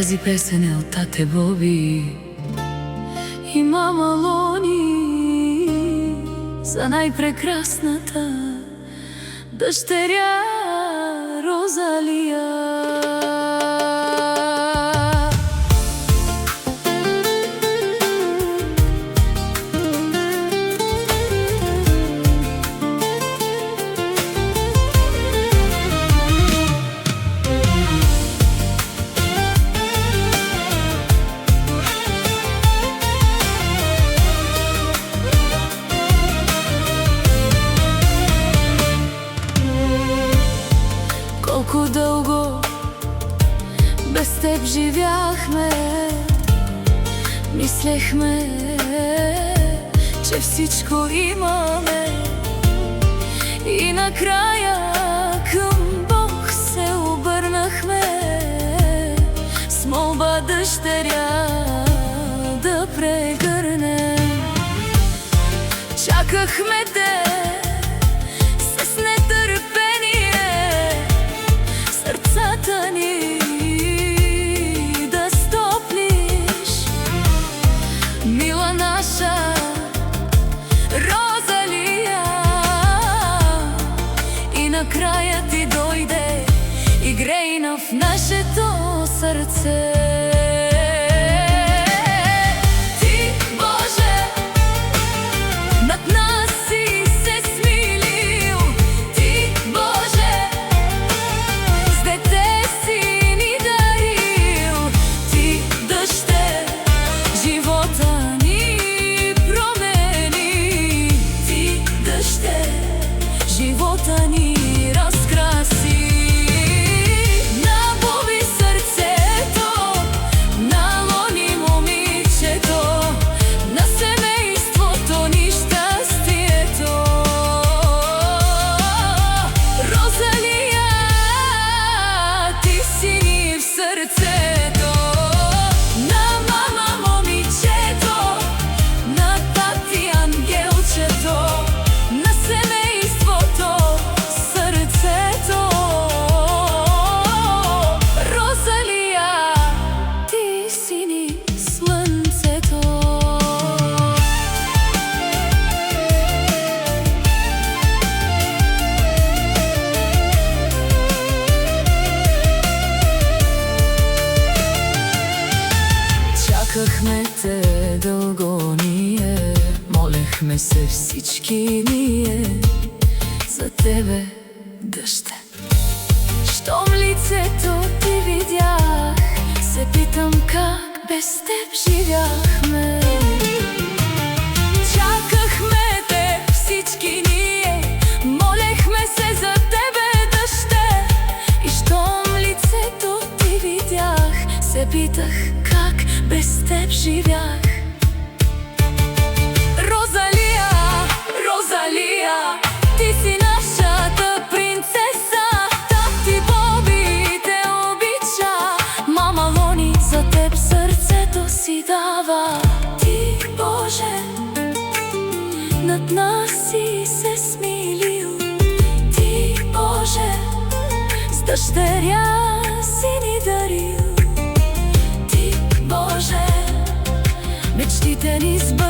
Тази песен е от тате Боби и мама Лони за най-прекрасната дъщеря Розалия. Колко дълго без теб живяхме, мислехме, че всичко имаме, и накрая към Бог се обърнахме с молба дъщеря да прегърнем. Чакахме те с нетърпение, сърцата ни да стоплиш, мила наша Розалия. И накрая ти дойде и грейна в нашето сърце. Живота ни разкраси, набуби сърцето на Лони момичето, на семейството ни щастието. Розалия, ти си ни в сърцето, на мама момичето, на тати ангелчето, на семейството, сърцето. Розалия, ти си ни слънцето. Чакахме те дълго ние, молехме се всички ние за тебе, дъще. Щом лицето ти видях, се питам как без теб живяхме. Чакахме те всички ние, молехме се за тебе, дъще. И щом лицето ти видях, се питах как без теб живях. Розалия, Розалия, ти си нашата принцеса. Тати Боби те обича, мама Лони за теб сърцето си дава. Ти, Боже, над нас си се смилил. Ти, Боже, с дъщеря си ни дарил. Ти, Боже, мечтите ни сбъдваш.